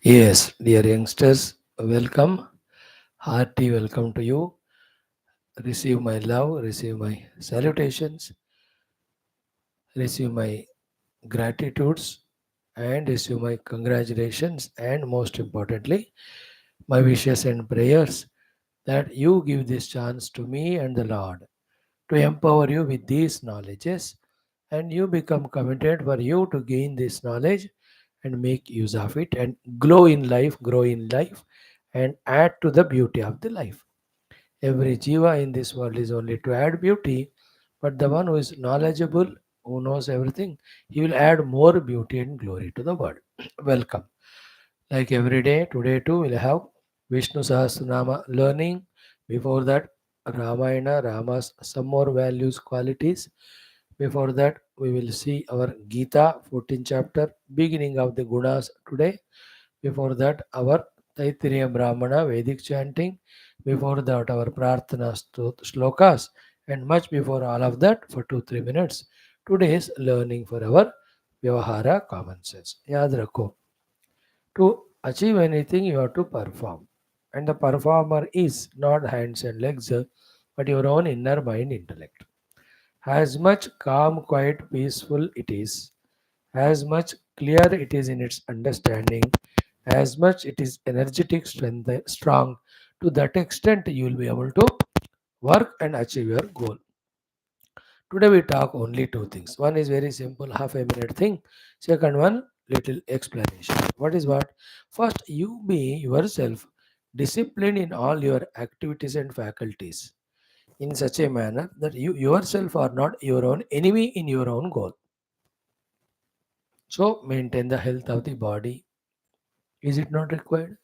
Yes, dear youngsters, welcome. Hearty welcome to you. Receive my love, receive my salutations, receive my gratitudes, and receive my congratulations, and most importantly, my wishes and prayers that you give this chance to me and the Lord to empower you with these knowledges, and you become committed for you to gain this knowledge and make use of it and glow in life, grow in life, and add to the beauty of the life. Every jiva in this world is only to add beauty, but the one who is knowledgeable, who knows everything, he will add more beauty and glory to the world. Welcome. Like every day, today too we'll have Vishnu Sahasranama learning. Before that, Ramayana, Rama's some more values, qualities. Before that, we will see our Geetha, 14th chapter, beginning of the Gunas today. Before that, our Taittiriya Brahmana Vedic chanting. Before that, our Prarthana Shlokas. And much before all of that, for 2 3 minutes, today's learning for our Vyavahara common sense. Yaad rakho. To achieve anything, you have to perform. And the performer is not hands and legs, but your own inner mind intellect. As much calm, quiet, peaceful it is, as much clear it is in its understanding, as much it is energetic, strong, to that extent you will be able to work and achieve your goal. Today we talk only two things. One is very simple, half a minute thing. Second one, little explanation. What is what? First, you be yourself disciplined in all your activities and faculties in such a manner that you yourself are not your own enemy in your own goal. So maintain the health of the body. Is it not required?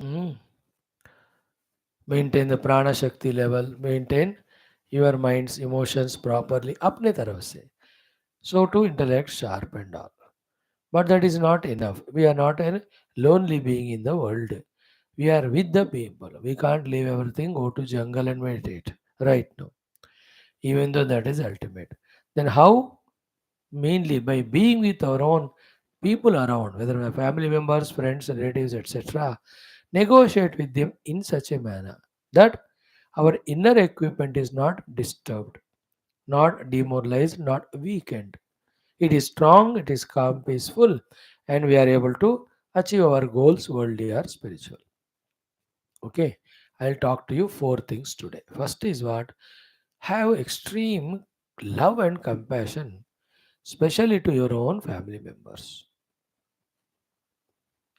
Mm. Maintain the prana shakti level. Maintain your mind's emotions properly. अपने तरफ से. So to intellect sharp and all. But that is not enough. We are not a lonely being in the world. We are with the people. We can't leave everything, go to jungle and meditate. Right now. Even though that is ultimate. Then how? Mainly by being with our own people around, whether my family members, friends, relatives, etc. Negotiate with them in such a manner that our inner equipment is not disturbed, not demoralized, not weakened. It is strong, it is calm, peaceful, and we are able to achieve our goals, worldly or spiritual. Okay, I'll talk to you four things today. First is what? Have extreme love and compassion, especially to your own family members.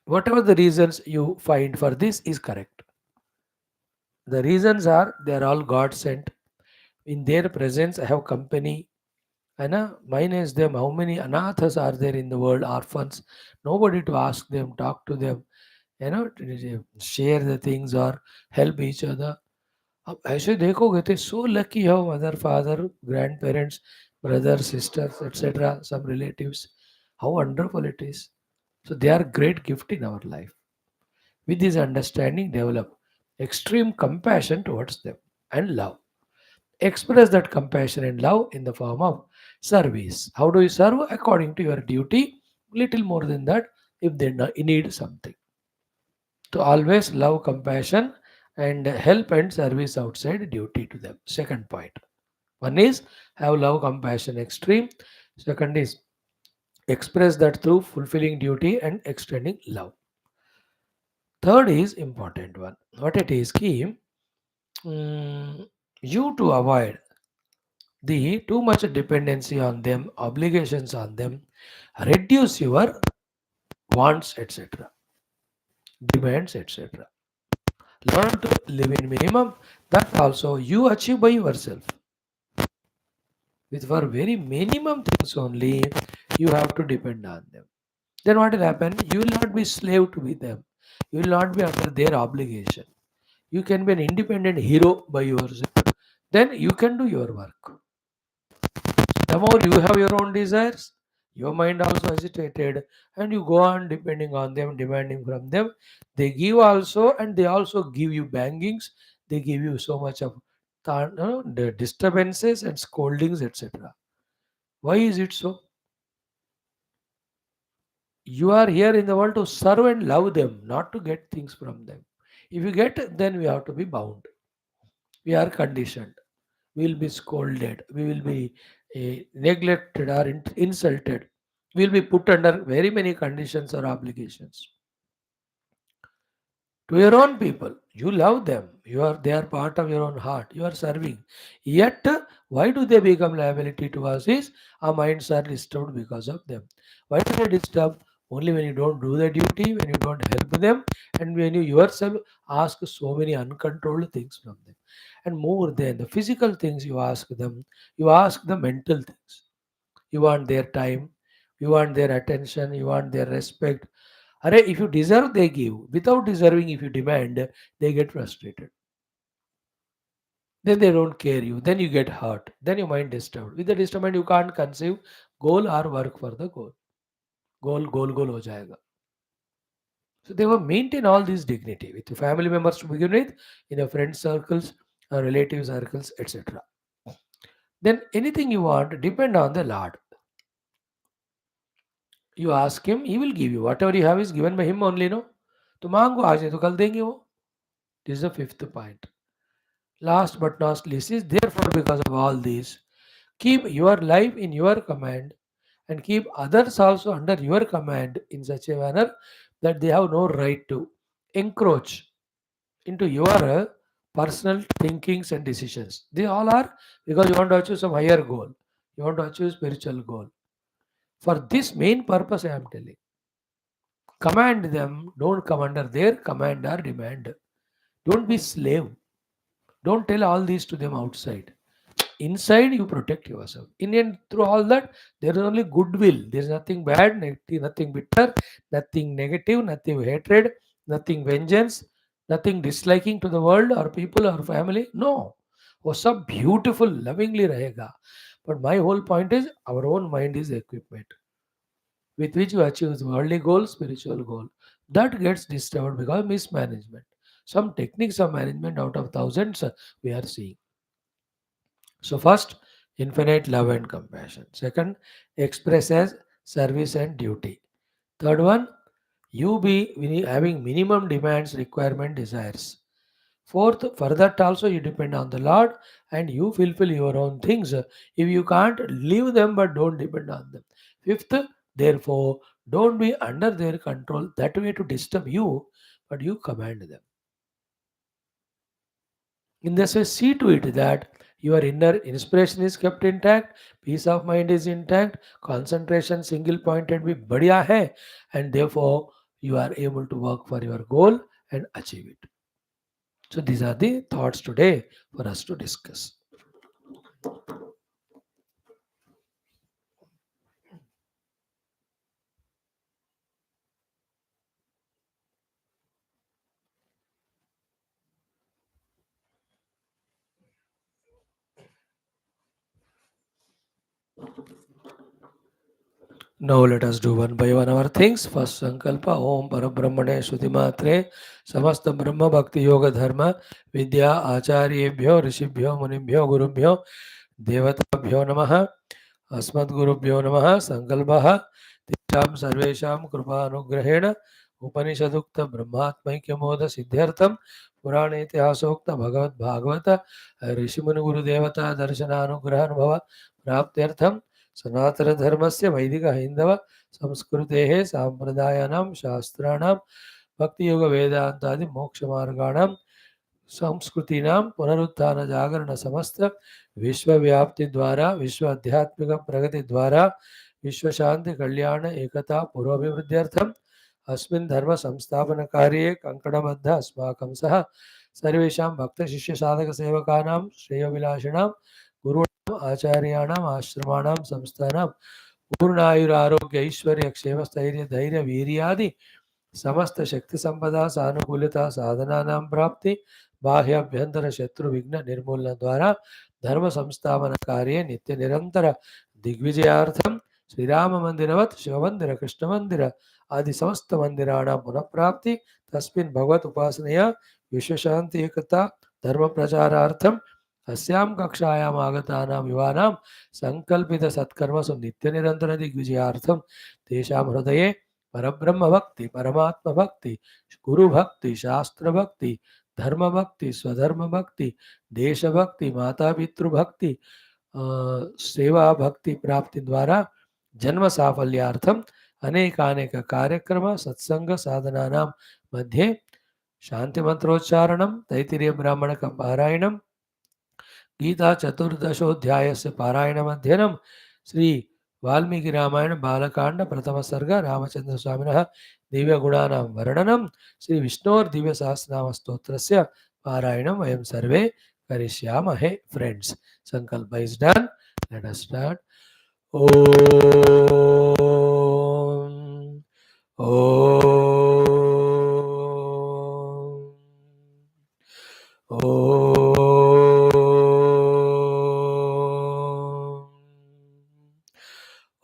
Whatever the reasons you find for this is correct. The reasons are they are all God sent. In their presence, I have company. And minus them, how many anathas are there in the world, orphans? Nobody to ask them, talk to them, share the things or help each other. अब ऐसे देखोगे तो so lucky how mother, father, grandparents, brothers, sisters, etc. Some relatives. How wonderful it is. So they are great gift in our life. With this understanding, develop extreme compassion towards them and love. Express that compassion and love in the form of service. How do you serve? According to your duty, little more than that if they need something. To always love, compassion, and help and service outside duty to them. Second point. One is have love, compassion, extreme. Second is express that through fulfilling duty and extending love. Third is important one. What it is key? You to avoid the too much dependency on them, obligations on them, reduce your wants, etc., demands, etc. Learn to live in minimum. That also you achieve by yourself. With for very minimum things only, you have to depend on them. Then what will happen? You will not be slave to be them. You will not be under their obligation. You can be an independent hero by yourself. Then you can do your work. The more you have your own desires, your mind also agitated, and you go on depending on them, demanding from them. They give also, and they also give you bangings. They give you so much of the disturbances and scoldings, etc. Why is it so? You are here in the world to serve and love them, not to get things from them. If you get, then we have to be bound. We are conditioned. We will be scolded. We will be neglected or insulted. We will be put under very many conditions or obligations. To your own people, you love them. They are part of your own heart. You are serving. Yet, why do they become liability to us? Is our minds are disturbed because of them. Why do they disturb? Only when you don't do the duty, when you don't help them, and when you yourself ask so many uncontrolled things from them. And more than the physical things you ask them, you ask the mental things. You want their time, you want their attention, you want their respect. Array, if you deserve, they give. Without deserving, if you demand, they get frustrated. Then they don't care you. Then you get hurt. Then your mind disturbed. With the disturbance, you can't conceive goal or work for the goal. Goal ho jayega. So they will maintain all this dignity with your family members to begin with, in your friend circles, relative circles, etc. Then anything you want, depend on the Lord. You ask him, he will give you. Whatever you have is given by him only, no? तो मांगो आज नहीं तो कल देंगे वो. This is the fifth point. Last but not least is therefore because of all this, keep your life in your command and keep others also under your command in such a manner that they have no right to encroach into your personal thinkings and decisions. They all are because you want to achieve some higher goal. You want to achieve spiritual goal. For this main purpose, I am telling. Command them, don't come under their command or demand. Don't be slave. Don't tell all these to them outside. Inside, you protect yourself. In and through all that, there is only goodwill. There is nothing bad, nothing bitter, nothing negative, nothing hatred, nothing vengeance, nothing disliking to the world or people or family. No. वो सब beautiful, lovingly रहेगा. But my whole point is, our own mind is equipment with which you achieve worldly goal, spiritual goal. That gets disturbed because of mismanagement. Some techniques of management out of thousands we are seeing. So first, infinite love and compassion. Second, express as service and duty. Third one, you be having minimum demands, requirement, desires. Fourth, for that also you depend on the Lord and you fulfill your own things. If you can't, leave them but don't depend on them. Fifth, therefore, don't be under their control that way to disturb you, but you command them. In this way, see to it that your inner inspiration is kept intact, peace of mind is intact, concentration single pointed bhi badhiya hai, and therefore you are able to work for your goal and achieve it. So these are the thoughts today for us to discuss. Now let us do one by one our things. First Sankalpa Om Parabrahmane Shuddhimatre Samasta Brahma Bhakti Yoga Dharma Vidya Acharyebhyo Rishibhyo Munibhyo Gurubhyo Devatabhyo Namaha Asmadgurubhyo Namaha Sankalpaha Tisham Sarvesham Kripanugraheణ Upanishadukta Brahmatmaikyamoda Siddhyartham Purane Itihasokta Bhagavad Bhagavata Rishimuni Guru Devata Darshananugраhanubhava Praptyartham सनातन धर्मस्य वैदिक हिंदव संस्कृतेः साम्प्रदायानां शास्त्राणां भक्ति योग वेदांतादि मोक्ष मार्गाणां संस्कृतीनां पुनरुत्थान जागरण समस्त विश्व व्याप्ति द्वारा विश्व आध्यात्मिक प्रगति द्वारा विश्व शांति कल्याण एकता पूर्वाभिवृद्ध्यर्थम अस्मिन् धर्म संस्थापन कार्ये कंकणबद्ध अस्माकं सह सर्वेषां भक्त शिष्य साधक सेवकानां श्रेयोभिलाषिणां गुरूणाम् आचार्याणाम् आश्रमाणां संस्थानां पूर्णायुरारोग्य ऐश्वर्य क्षेम स्थैर्य धैर्य वीर्यादि समस्त शक्ति संपदा सानुकूलता साधनानां प्राप्ति बाह्याभ्यंतर शत्रु विघ्न निर्मूलन द्वारा धर्म संस्थापन कार्य नित्य निरंतर दिग्विजयार्थम श्री राम मंदिरवत् शिव मंदिर कृष्ण मंदिर आदि समस्त मंदिराणां पुनः प्राप्ति तस्मिन् भगवत उपासनया विश्व शांति एकता धर्म प्रचारार्थम अस्यां कक्षायाम् आगतानां युवानां सङ्कल्पितसत्कर्मसु नित्यनिरन्तरदिग्विजयार्थं तेषां हृदये परब्रह्मभक्ति, परमात्मभक्ति, गुरुभक्ति, शास्त्रभक्ति, धर्मभक्ति, स्वधर्मभक्ति, देशभक्ति, मातापितृभक्ति, सेवाभक्ति प्राप्ति द्वारा जन्म साफल्यार्थम अनेकानेक कार्यक्रम सत्संग साधनानां मध्ये शांति मंत्रोच्चारणं, तैत्तिरीय ब्राह्मण का पारायणम, गीता चतुर्दशोध्यायस्य पारायणमध्ययनं, श्री वाल्मीकि रामायण बालकांड प्रथम सर्ग रामचंद्र स्वामिनः दिव्य गुणानां वर्णनं, श्री विष्णोर् दिव्य सहस्रनाम स्तोत्रस्य पारायणं वयं सर्वे करिष्यामहे. Friends, sankalp is done. Let us start. ओम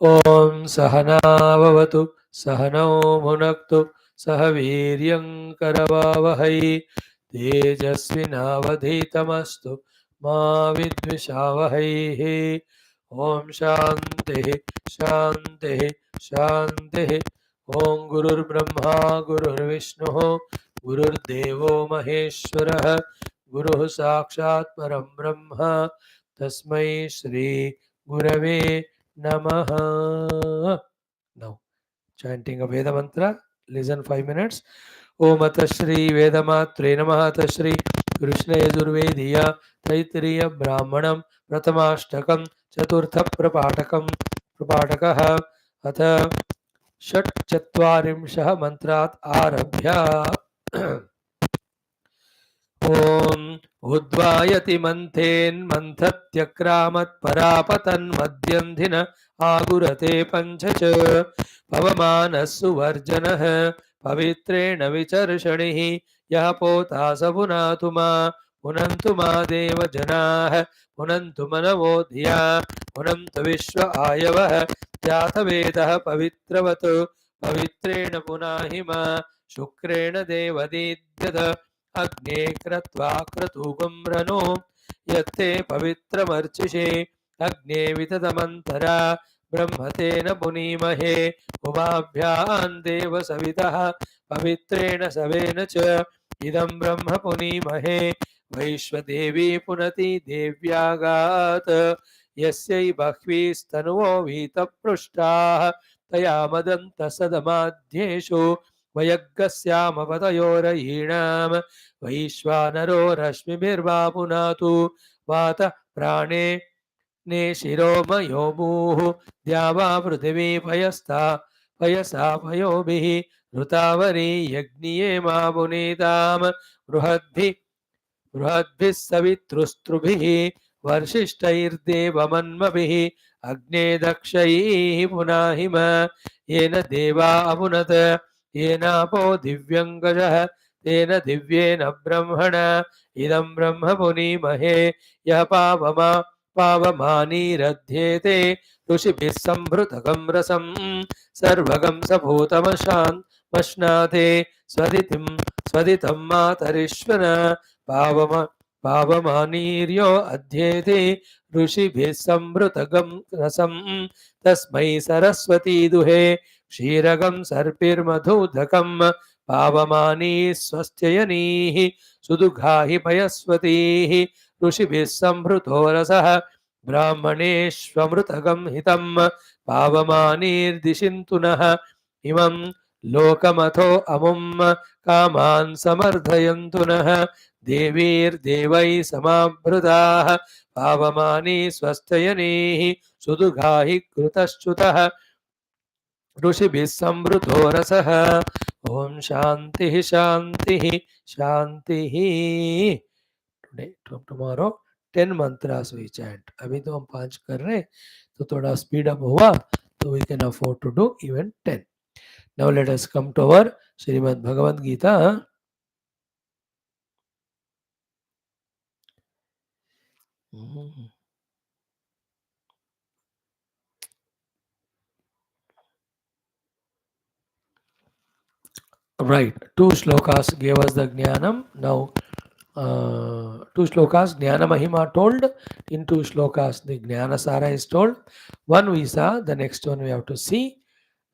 ओम सहनाववतु सहनौ भुनक्तु सह वीर्यं करवावहै तेजस्विनावधीतमस्तु मा विद्विषावहैः. ओम शांति शांति शांति. ओम गुरुर्ब्रह्मा गुरुर्विष्णुः गुरुर्देवो महेश्वरः गुरुः साक्षात् परं ब्रह्म तस्मै श्री गुरवे नमः. Now chanting a Veda mantra. Listen 5 minutes. ओम अथ श्री वेदमात्रे नमः. अथ श्री कृष्ण यजुर्वेदीय तैत्तिरीय ब्राह्मणं प्रथमाष्टकं चतुर्थ प्रपाठकः. अथ षट्चत्वारिंशः मंत्रात् आरभ्य. ओम उद्वायति मन्थेन्मन्थत्यक्रामत्परापतन्मद्यन्धिन आगुरते पञ्च च पवमानः सुवर्जनः पवित्रेण विचर्षणिः यः पोता स पुनातु मा देव जनाः पुनन्तु मनवो धिया पुनन्तु विश्व आयवः जातवेदः पवित्रवत् पवित्रेण पुनाहि मा शुक्रेण देवदीद्यत अग्ने क्रत्वा क्रतुगं रनो यत्ते पवित्रमर्चिषे अग्ने विततमन्तरा ब्रह्मतेन पुनीमहे उभाभ्यां देव सवितः पवित्रेण सवेन च इदं ब्रह्म पुनीमहे वैश्वदेवी पुनति देव्यागात् यस्यै बह्वीस्तनुवो वीतपृष्टाः तया मदन्तसदमाध्येषु वयग्गस्यामपतयोरयीणां वैश्वानरो रश्मिभिर्वा पुनातु वात प्राणे ने शिरोमयो भूः द्यावा पृथिवी पयसा पयोभिः ऋतावरी यज्ञिये मा पुनीतां बृहद्भिः सवितृस्त्रुभिः वर्षिष्ठैर्देवमन्मभिः अग्ने दक्षैः पुनाहिम येन देवा अपुनत येनापो दिव्यङ्गजः तेन दिव्येन ब्रह्मण इदं ब्रह्म पुनीमहे यः पावमानीरध्येते ऋषिभिः संभृतकं रसं सर्वगं सभूतमश्नाते स्वदितं मातरिश्वन पावमानीर्यो अध्येते ऋषिभिः संभृतगं रसं तस्मै सरस्वती दुहे क्षीरगं सर्पिर्मधुदकं पावमानी स्वस्त्ययनीः सुदुघाहि पयस्वतीः ऋषिभिः संभृतो रसः ब्राह्मणेष्वमृतगं हितं पावमानीर्दिशिन्तु नः इमं लोकमथो अमुं कामान् समर्थयन्तु नः देवीर्देवैः समावृताः पावमानी स्वस्तयनीः सुदुघाहि कृतश्च्युतः ऋषिभिः संवृतो रसः. ओम शांति शांति शांति. Today tomorrow 10 mantras we chant. अभी तो हम 5 कर रहे हैं, तो थोड़ा स्पीड अप हुआ तो we can afford to do even 10. Now let us come to our Srimad Bhagavad Gita. Right, 2 shlokas gave us the jnanam. Now two shlokas, Jnana Mahima told. In two shlokas, the Jnana Sara is told. One we saw, the next one we have to see,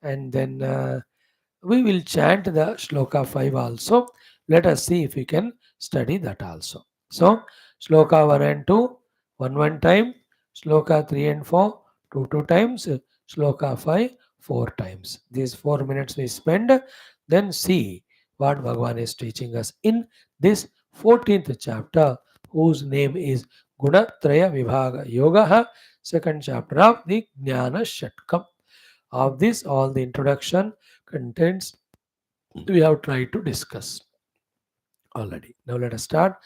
and then we will chant the shloka 5 also. Let us see if we can study that also. So, shloka 1 and 2, 1 time, shloka 3 and 4, 2 times, shloka 5, 4 times. These 4 minutes we spend, then see what Bhagavan is teaching us in this 14th chapter, whose name is Gunatraya Vibhaga Yoga, second chapter of the Jnana Shatkam. Of this, all the introduction contents we have tried to discuss already. Now let us start.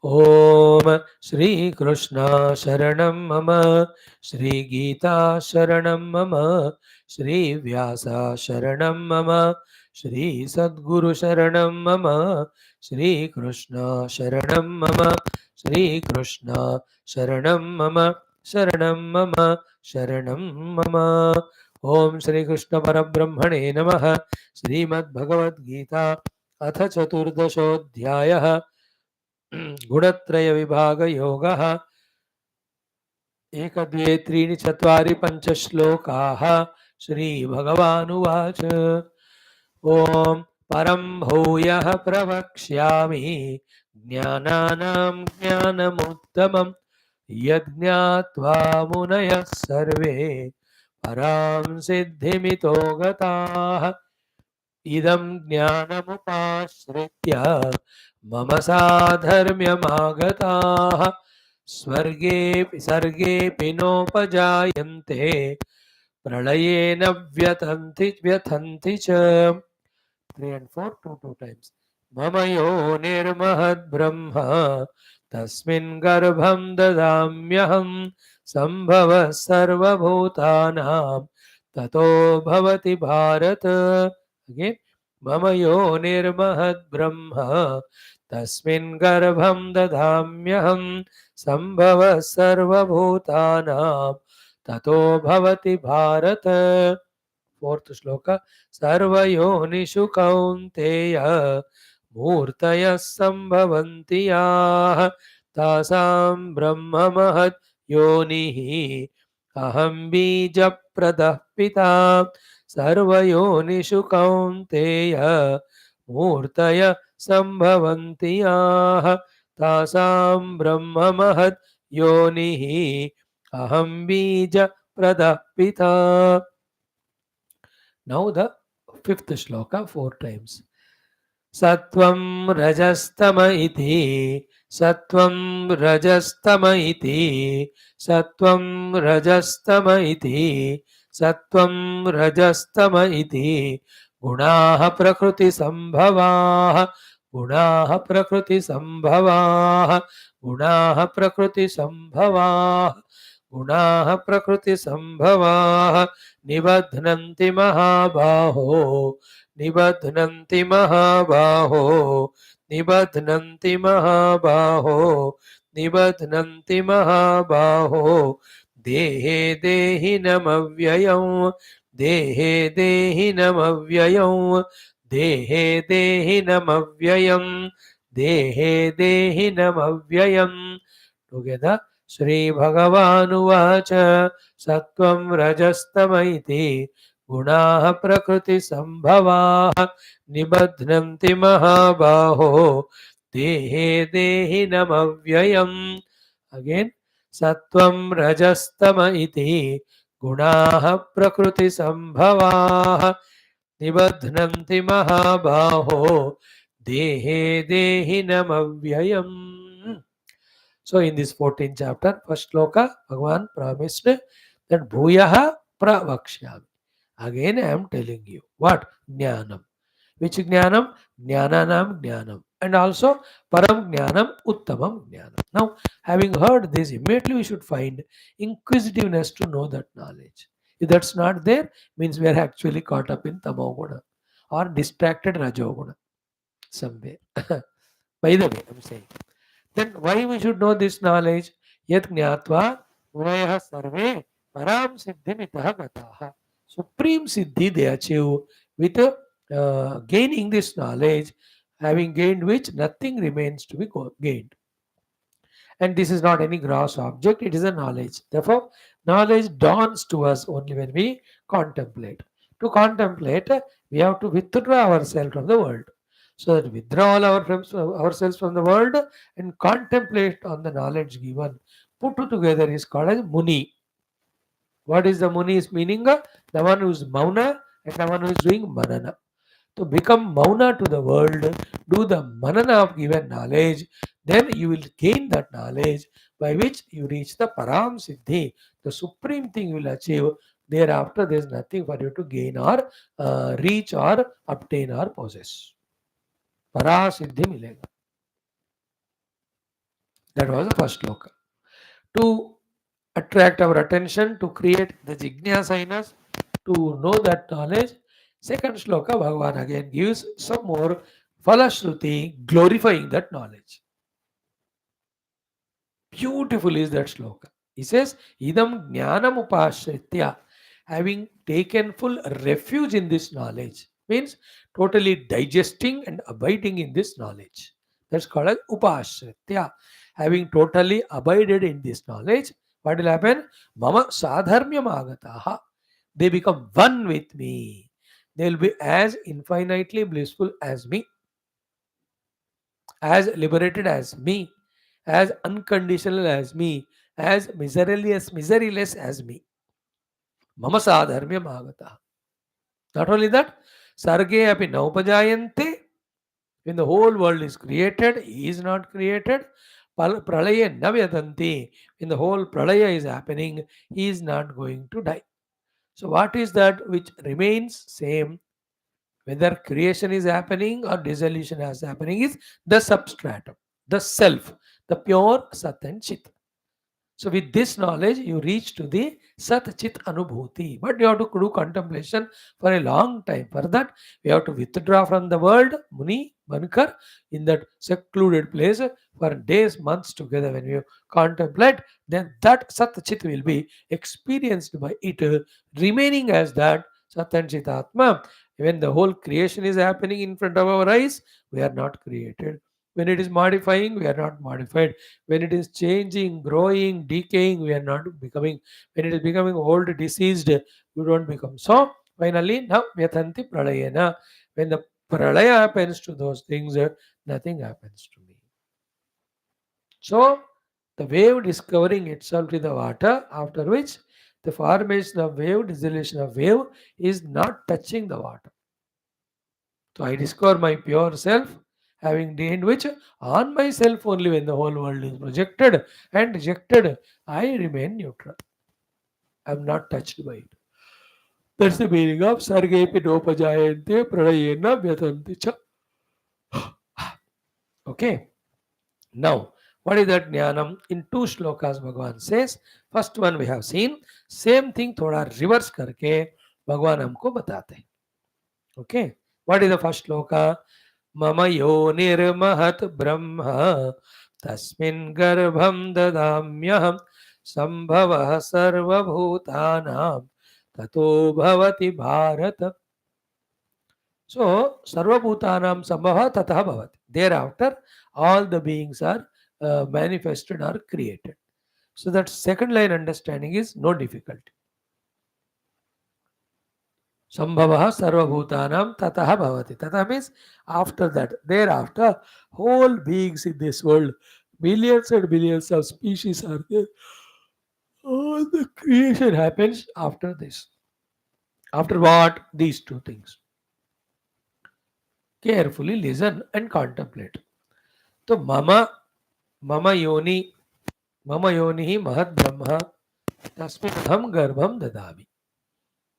Om Shri Krishna Sharanam Mama, Shri Geetha Sharanam Mama, Shri Vyasa Sharanam Mama, Shri Sadguru Sharanam Mama, Shri Krishna Sharanam Mama, Shri Krishna Sharanam Mama, Sharanam Mama, Sharanam Mama. Om Shri Krishna Parabrahmane Namaha. Srimad Bhagavad Gita अथ चतुर्दशोऽध्यायः गुणत्रय विभाग योगः एक द्वे त्रीणि चत्वारि पञ्च श्लोकाः श्रीभगवानुवाच ॐ परं भूयः प्रवक्ष्यामि ज्ञानानां ज्ञानमुत्तमं यज्ञात्वा मुनयः सर्वे परां सिद्धिमितो गताः इदं ज्ञानमुपाश्रित्य मम साधर्म्यमागताः सर्गेऽपि नोपजायन्ते प्रलयेन व्यथन्ति च 3 and 4 2 times मम यो निर्महद्ब्रह्म तस्मिन् गर्भं ददाम्यहं सम्भवः सर्वभूतानां ततो भवति भारत. Again, मम यो निर्महद्ब्रह्म तस्मिन् गर्भं ददाम्यहं सम्भवः सर्वभूतानां ततो भवति भारत. फोर्थ श्लोक सर्वयोनिषु कौन्तेय मूर्तयः सम्भवन्ति याः तासां ब्रह्म महत् योनिः अहं बीजप्रदः पिता. सर्वयोनिषु कौन्तेय मूर्तय सम्भवन्ति याः तासां ब्रह्म महत् योनिः अहं बीजप्रदः पिता. Now the fifth shloka 4 times. Sattvam rajastama iti, sattvam rajastama iti, sattvam rajastama iti, sattvam rajastama iti, gunaha prakriti sambhavaha, gunaha prakriti sambhavaha, gunaha prakriti sambhavaha, गुणाः प्रकृति संभवाः निबध्नन्ति महाबाहो निबध्नन्ति महाबाहो निबध्नन्ति महाबाहो निबध्नन्ति महाबाहो देहे देहिनमव्ययं देहे देहिनमव्ययं देहे देहिनमव्ययं देहे देहिनमव्ययं. Together Shri Bhagavanuvach Sattvam Rajastamaiti Gunaha Prakriti Sambhavaha Nibadhnanti Mahabaho Dehe Dehinamavyayam. Again, Sattvam Rajastamaiti Gunaha Prakriti Sambhavaha Nibadhnanti Mahabaho Dehe Dehinamavyayam. So in this 14th chapter, first shloka, Bhagavan promised that Bhuyaha Pravakshyami. Again I am telling you. What? Jnanam. Which Jnanam? Jnananam Jnanam. And also Param Jnanam Uttamam Jnanam. Now, having heard this, immediately we should find inquisitiveness to know that knowledge. If that's not there, means we are actually caught up in Tamoguna or distracted Rajoguna somewhere. By the way, I'm saying. Then why we should know this knowledge? Yat jnatva munayah sarve param siddhimitah gataha. Supreme siddhi they achieve with gaining this knowledge. having gained which nothing remains to be gained. And this is not any gross object, it is a knowledge. Therefore, knowledge dawns to us only when we contemplate. To contemplate, we have to withdraw ourselves from the world. So that withdraw ourselves from the world and contemplate on the knowledge given, put together is called as Muni. What is the Muni's meaning? The one who is Mauna and the one who is doing Manana. To become Mauna to the world, do the Manana of given knowledge, then you will gain that knowledge by which you reach the Param Siddhi, the supreme thing you will achieve. Thereafter, there is nothing for you to gain or reach or obtain or possess. Para Siddhi milega. That was the first sloka. To attract our attention, to create the jignasa in us, to know that knowledge. Second shloka, Bhagavan again gives some more falashruti glorifying that knowledge. Beautiful is that shloka. He says, Idam jnanam upashritya, having taken full refuge in this knowledge, means totally digesting and abiding in this knowledge. That's called as upashritya. Having totally abided in this knowledge, what will happen? Mama sadharmyam agataha. They become one with me. They will be as infinitely blissful as me, as liberated as me, as unconditional as me, as miseryless as me. Mama sadharmyam agata. Not only that, sarge api naupajayante. When the whole world is created, he is not created. Pralaya navyatanti. When the whole pralaya is happening, he is not going to die. So what is that which remains same? Whether creation is happening or dissolution is happening is the substratum, the self, the pure Sat and Chit. So with this knowledge, you reach to the Sat Chit Anubhuti. But you have to do contemplation for a long time. For that, we have to withdraw from the world, Muni, Bankar, in that secluded place for days, months together. When you contemplate, then that Sat Chit will be experienced by it, remaining as that Sat and Chit Atma. When the whole creation is happening in front of our eyes, we are not created. When it is modifying, we are not modified. When it is changing, growing, decaying, we are not becoming. When it is becoming old, diseased, we don't become. So finally, now Vyatanti Pralayana. When the Pralaya happens to those things, nothing happens to me. So the wave discovering itself in the water, after which the formation of wave, dissolution of wave is not touching the water. So I discover my pure self, having gained which on myself only when the whole world is projected and rejected, I remain neutral. I am not touched by it. That's the meaning of Sargepi Dopajayante Pradayena Vyatanti Cha. Okay. Now, what is that jnanam? In two shlokas, Bhagavan says, first one we have seen, same thing thoda reverse करके भगवान हमको बताते हैं. Okay. What is the first shloka? मम योनिर्महत् ब्रह्म तस्मिन् गर्भं ददाम्यहं संभवः सर्वभूतानां ततो भवति Bharat. So, sarvabhutanam sambhava tatha bhavati. Thereafter, all the beings are manifested or created. So, that second line understanding is no difficulty. Sambhava sarvabhutanam tatha bhavati. Tatha means after that, thereafter, whole beings in this world, billions and billions of species are there. All the creation happens after this. After what? These two things. Carefully listen and contemplate. So, mama yoni hi mahad brahma tasmitham garbham dadami.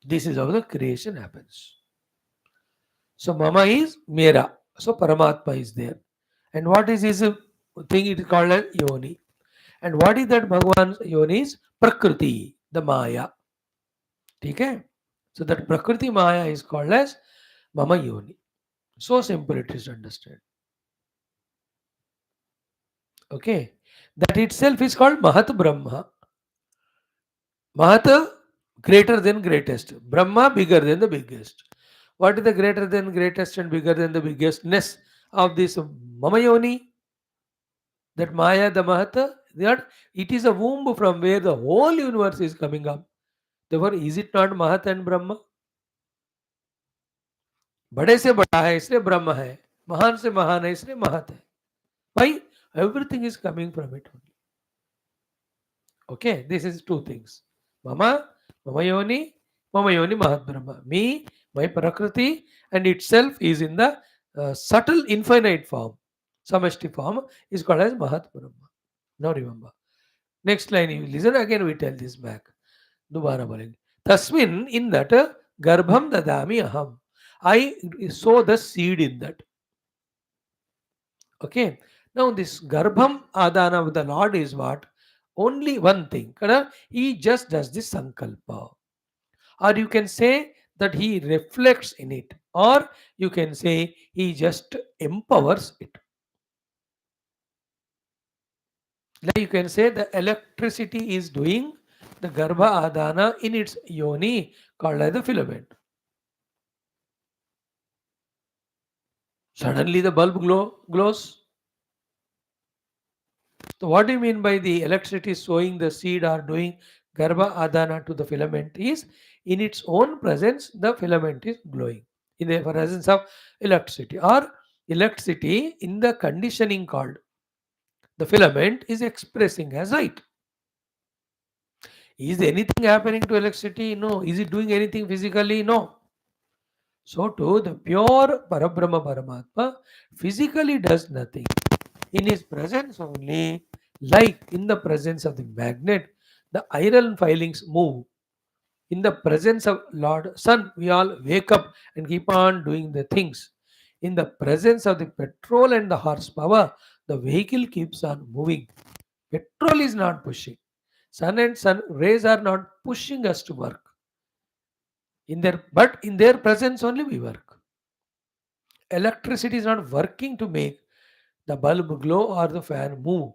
This is how the creation happens. So mama is mera. So Paramatma is there. And what is his thing? It is called as yoni. And what is that Bhagavan's yoni is? Prakriti, the Maya. Okay? So that Prakriti Maya is called as Mama Yoni. So simple it is to understand. Okay? That itself is called Mahat Brahma. Mahat, greater than greatest. Brahma, bigger than the biggest. What is the greater than greatest and bigger than the biggestness? of this Mamayoni, that Maya, the Mahata, that it is a womb from where the whole universe is coming up. Therefore, is it not Mahat and Brahma? बड़े से बड़ा है इसलिए ब्रह्म है, महान से महान है इसलिए महत है. Why? Everything is coming from it only. Okay, this is two things. Mama, Mamayoni, Mamayoni Mahat Brahma. Me, my Prakriti, and itself is in the subtle infinite form. Samashti form is called as Mahat Brahma. Now remember. Next line, you listen again, we tell this back. दोबारा बोलेंगे. Tasmin, in that garbham dadami aham. I sow the seed in that. Okay. Now this garbham adana of the Lord is what? Only one thing. He just does this sankalpa. Or you can say that he reflects in it. Or you can say he just empowers it. Like you can say the electricity is doing the garbha adana in its yoni called as the filament. Suddenly the bulb glows. So what do you mean by the electricity sowing the seed or doing garbha adana to the filament is in its own presence the filament is glowing in the presence of electricity, or electricity in the conditioning called the filament is expressing as light. Is anything happening to electricity? No. Is it doing anything physically? No. So too the pure Parabrahma Paramatma physically does nothing. In his presence only, like in the presence of the magnet, the iron filings move. In the presence of Lord Sun, we all wake up and keep on doing the things. In the presence of the petrol and the horsepower, the vehicle keeps on moving. Petrol is not pushing. Sun and sun rays are not pushing us to work. But in their presence only we work. Electricity is not working to make the bulb glow or the fan move.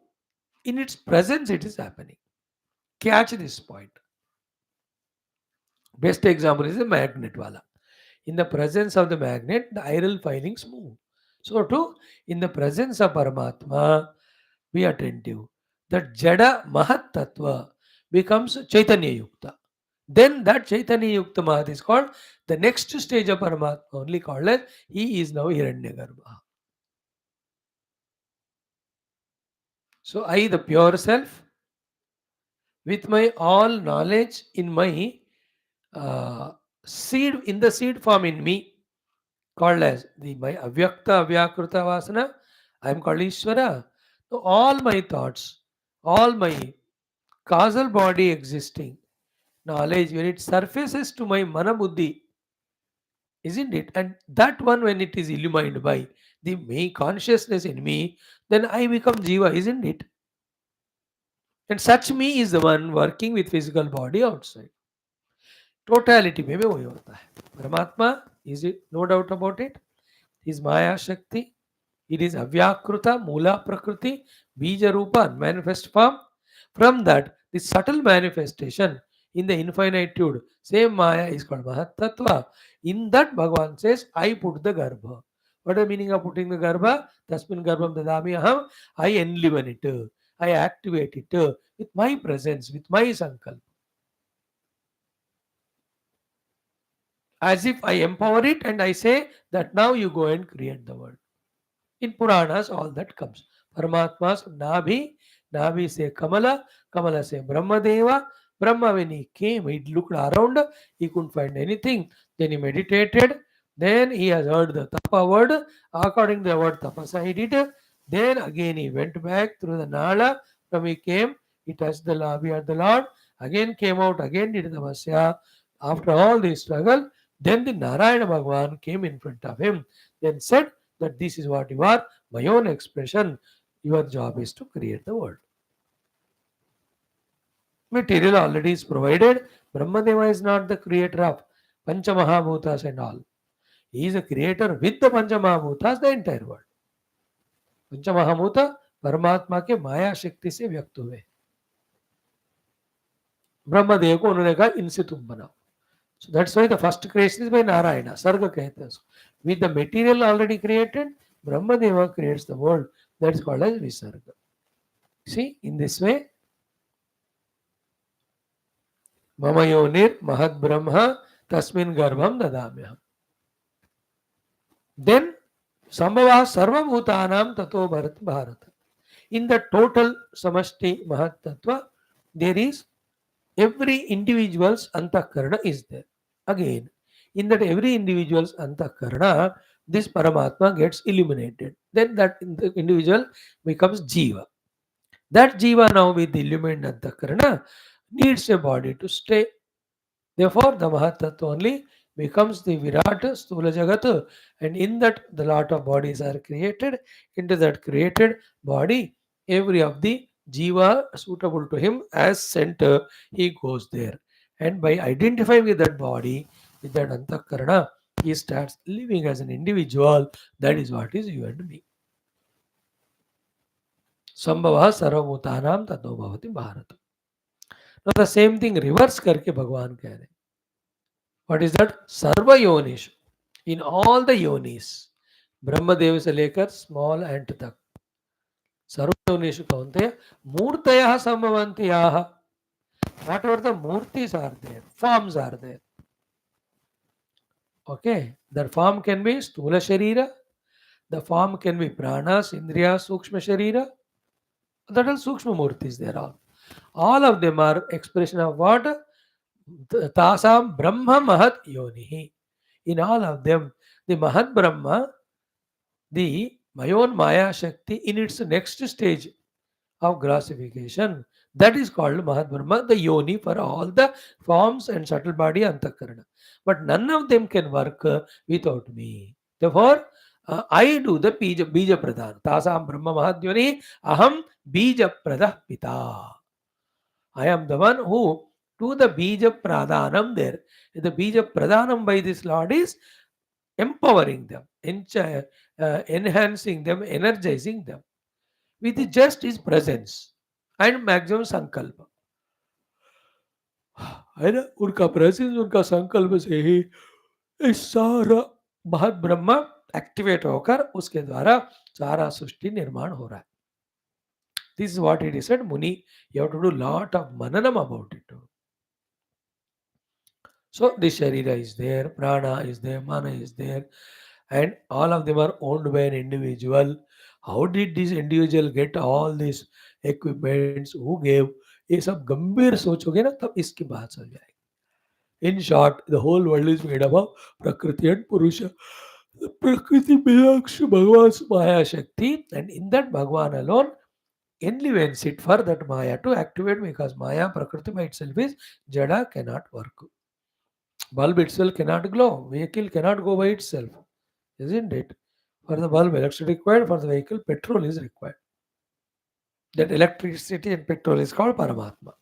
In its presence, it is happening. Catch this point. Best example is the magnet wala. In the presence of the magnet, the iron filings move. So too, in the presence of Paramatma, be attentive. That Jada Mahat Tattva becomes Chaitanya Yukta. Then that Chaitanya Yukta Mahat is called the next stage of Paramatma, only called as he is now Hiranyagarbha. So I, the pure self, with my all knowledge in my seed, in the seed form in me, called as the my avyakta avyakruta vasana, I am called Ishvara. So all my thoughts, all my causal body existing knowledge, when it surfaces to my mana buddhi, isn't it? And that one, when it is illumined by the me consciousness in me, then I become jiva, isn't it? And such me is the one working with physical body outside. Totality में भी वही होता है. Paramatma is it, no doubt about it, is maya shakti, it is अव्याकृता मूला प्रकृति बीज रूपा manifest form. From that, the subtle manifestation in the infinitude, same Maya is called Mahat Tattva. In that, Bhagavan says, I put the Garbha. What is the meaning of putting the Garbha? Tasmin Garbham Dadami Aham. I enliven it, I activate it with my presence, with my Sankalpa. As if I empower it and I say that now you go and create the world. In Puranas, all that comes. Paramatma's Nabhi, Nabhi say Kamala, Kamala say Brahmadeva. Brahma, when he came, he looked around, he couldn't find anything. Then he meditated. Then he has heard the Tapa word. According to the word Tapasa, he did. Then again he went back through the Nala. From he came, he touched the Labhi at the Lord. Again came out, again did the Vasya. After all this struggle, then the Narayana Bhagavan came in front of him. Then said that this is what you are, my own expression. Your job is to create the world. Material already is provided. Brahmadeva is not the creator of Panchamahabhutas and all. He is a creator with the Panchamahabhutas, the entire world. Panchamahabhuta परमात्मा के माया शक्ति से व्यक्त हुए. ब्रह्मदेव को उन्होंने कहा इनसे तुम बनाओ. So that's why the first creation is by Narayana. Sarga कहते हैं उसको. With the material already created, Brahmadeva creates the world. That is called as Visarga. See, in this way, Mama Yonir Mahad Brahma Tasmin Garbham Dadamyaham. Then Sambhava Sarva Bhutanam Tato Bharata. In the total Samashti Mahat Tattva, there is every individual's antakarana is there. Again, in that every individual's antakarana, this Paramatma gets illuminated. Then that individual becomes Jiva. That Jiva now with the illuminated antakarana needs a body to stay. Therefore, the Mahatattva only becomes the Virat Stula Jagat, and in that the lot of bodies are created. Into that created body, every of the Jiva suitable to him as center, he goes there. And by identifying with that body, with that Antakarana, he starts living as an individual. That is what is you and me. Sambhava sarvabhutanam tato bhavati bharata. Now the same thing reverse करके भगवान कह रहे हैं. What is that? Sarva yonishu. In all the yonis, Brahmadev से लेकर small एंट तक सर्व योनिषु कौनते मूर्तयः संभवन्त्याः. Whatever the murtis are there, forms are there. Okay, that form can be stula sharira, the form can be pranas, indriya, sukshma sharira. That are sukshma murtis. There are all of them are expression of what? Tasam Brahma Mahat Yonihi. In all of them, the Mahat Brahma, the Mayon Maya Shakti in its next stage of grossification, that is called Mahat Brahma, the Yoni for all the forms and subtle body Antakarana. But none of them can work without me. Therefore, I do the Bija Pradhan. Tasam Brahma Mahat Yoni, Aham Bija Pradah Pita. I am the one who do the Bija Pradhanam there. The Bija Pradhanam by this Lord is empowering them, enhancing them, energizing them with just his presence and maximum sankalpa. है ना, उनका presence उनका संकल्प से ही इस सारा महत ब्रह्म activate होकर उसके द्वारा सारा सृष्टि निर्माण हो रहा है. This is what it is said, Muni. You have to do lot of mananam about it. So the Sharira is there, Prana is there, Mana is there, and all of them are owned by an individual. How did this individual get all these equipments? Who gave? ये सब गंभीर सोचोगे ना तब इसकी बात समझ आएगी. In short, the whole world is made up of Prakriti and Purusha. The Prakriti belongs to Bhagavan's Maya Shakti, and in that Bhagavan alone influence it for that Maya to activate, because Maya Prakriti by itself is Jada, cannot work. Bulb itself cannot glow. Vehicle cannot go by itself, isn't it? For the bulb, electricity required. For the vehicle, petrol is required. That electricity and petrol is called Paramatma.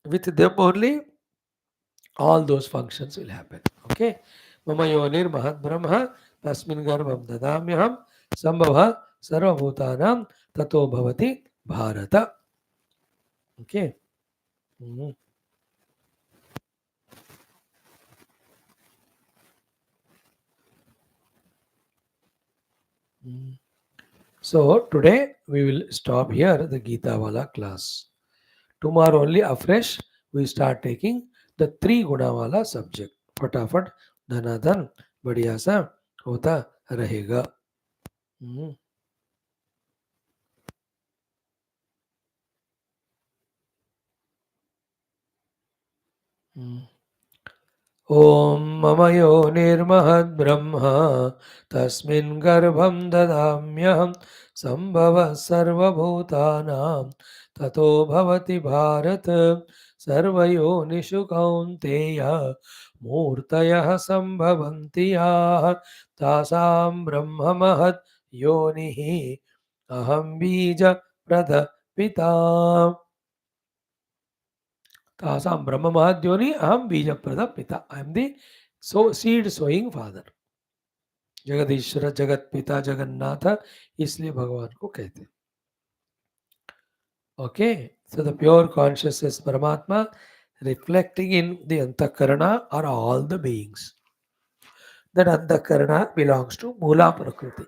With them only, all those functions will happen. Okay. Mama yonir mahat brahma tasmin garbham dadamyaham sambhava sarvabhutanam tato bhavati bharata. Okay. Mhm. Mm. So today we will stop here the Geetha Wala class. Tomorrow only afresh we start taking the 3 Guna Wala subject. फटाफट धनाधन बढ़िया सा होता रहेगा. हम्म. हम्म. ॐ मम योनिर्महद्ब्रह्म तस्मिन् गर्भं ददाम्यहं सम्भवः सर्वभूतानां ततो भवति भारत. सर्वयोनिषु कौन्तेय मूर्तयः सम्भवन्ति याः तासां ब्रह्ममहद् योनिः अहं बीजप्रदः पिता. तासाम ब्रह्म महाद्योनि अहम बीजप्रद पिता. I am the seed sowing father. जगदीश्वर, जगत पिता, जगन्नाथ, इसलिए भगवान को कहते हैं. Okay. So the pure consciousness Paramatma reflecting in the antakarana are all the beings. That Antakarana belongs to Mula Prakriti.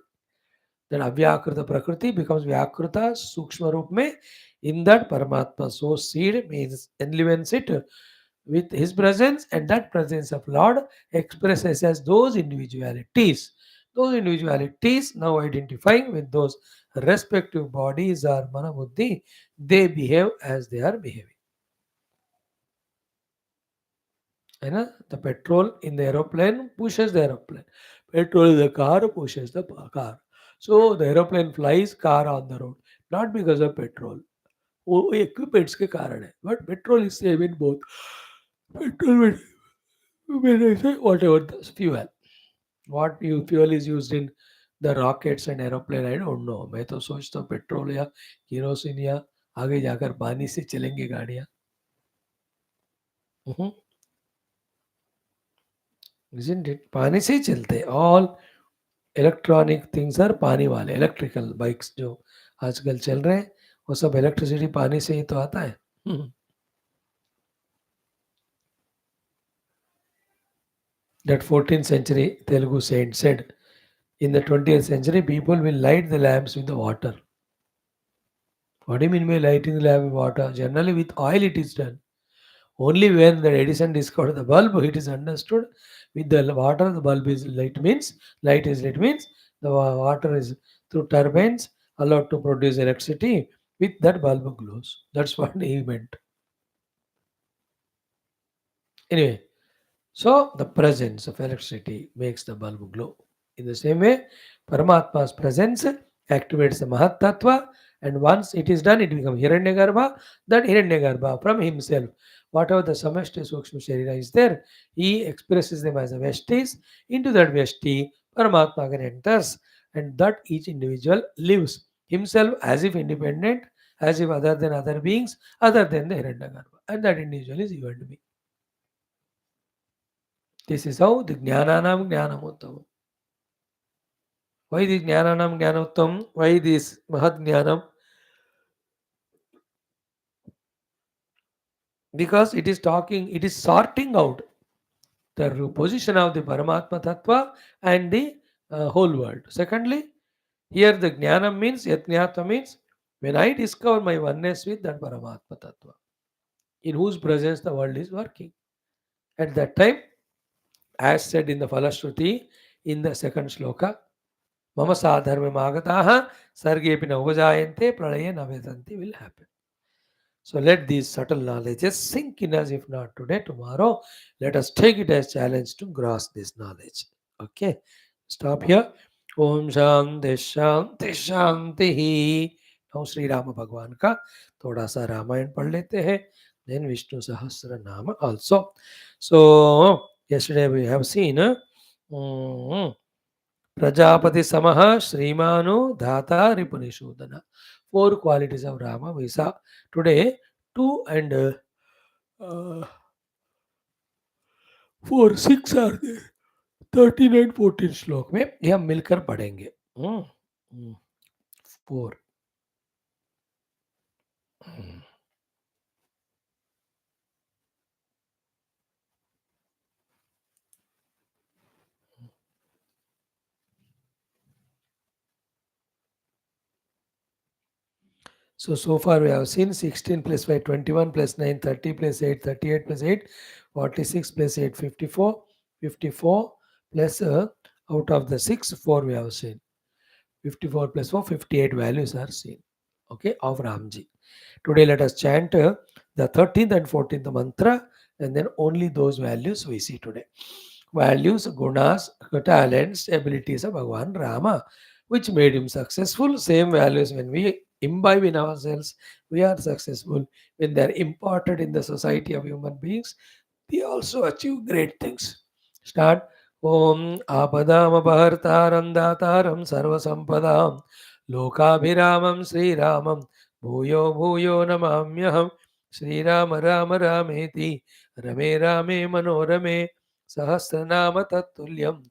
That Avyakrita Prakriti becomes Vyakruta Sukshma Roop mein in that Paramatma. So seed means enlivens it with his presence, and that presence of Lord expresses as those individualities. Those individualities now identifying with those respective bodies or Manabuddhi, they behave as they are behaving. है ना? The petrol in the aeroplane pushes the aeroplane. Petrol in the car pushes the car. So the aeroplane flies, car on the road. Not because of petrol. वो equipments के कारण है. But petrol is same in both. Petrol when I say whatever the fuel. What fuel is used in the rockets and aeroplane, I don't know. मैं तो सोचता हूँ petrol या kerosene या आगे जाकर पानी से चलेंगे गाड़ियाँ. Isn't it? पानी से ही चलते हैं. All इलेक्ट्रॉनिक थिंग्स आर पानी वाले. इलेक्ट्रिकल बाइक्स जो आजकल चल रहे हैं वो सब इलेक्ट्रिसिटी पानी से ही तो आता है. That 14th century Telugu saint said, in the 20th century people will light the lamps with the water. What do you mean by lighting the lamp with water? Generally with oil it is done. Only when the Edison discovered the bulb, it is understood with the water the bulb is light means light is lit means the water is through turbines allowed to produce electricity. With that bulb glows. That's what he meant. Anyway, so the presence of electricity makes the bulb glow. In the same way, Paramatma's presence activates the Mahat Tattva, and once it is done, it becomes Hiranyagarbha. That Hiranyagarbha from himself, whatever the Samashti Sukshma Sharira is there, he expresses them as a Vestis. Into that Vesti, Paramatma again enters, and that each individual lives himself as if independent, as if other than other beings, other than the Hiranyagarbha. And that individual is you and me. This is how the Jnananam Jnanamuttam. Why this Jnananam Jnanamuttam? Why this Mahat Jnanam? Because it is talking, it is sorting out the position of the Paramatma Tattva and the whole world. Secondly, here the Jnanam means, Yatnyata means, when I discover my oneness with that Paramatma Tattva, in whose presence the world is working. At that time, as said in the Falashruti, in the second shloka, Mama sadharma magataha sargepi na upajayante pralaya navedanti will happen. So let these subtle knowledges sink in us. If not today, tomorrow, let us take it as challenge to grasp this knowledge. Okay, stop here. Om Shanti Shanti Shanti he. Now Sri Rama Bhagwan का थोड़ा सा रामायण पढ़ लेते हैं. Then Vishnu Sahasra Nama also. So yesterday we have seen Prajapati Samaha Srimanu Dhata Ripunishodana. Four qualities of Rama we saw. Today 2 and 4, 6 are there. 13 and 14 श्लोक में ये हम मिलकर पढ़ेंगे. 4. So far we have seen 16 plus 5, 21 plus 9, 30 plus 8, 38 plus 8, 46 plus 8, 54, 54 plus out of the 6, 4 we have seen. 54 plus 4, 58 values are seen. Okay, of Ramji. Today let us chant the 13th and 14th mantra, and then only those values we see today. Values, gunas, talents, abilities of Bhagavan Rama, which made him successful. Same values when we imbibe in ourselves, we are successful. When they are imparted in the society of human beings, they also achieve great things. Start. Om Apadam Apahartaram Dataram Sarvasampadam Lokabhiramam Sri Ramam Bhuyo Bhuyo Namamyaham Sri Rama Rama Rameti Rame Rame Manorame Sahasranama Tattuliyam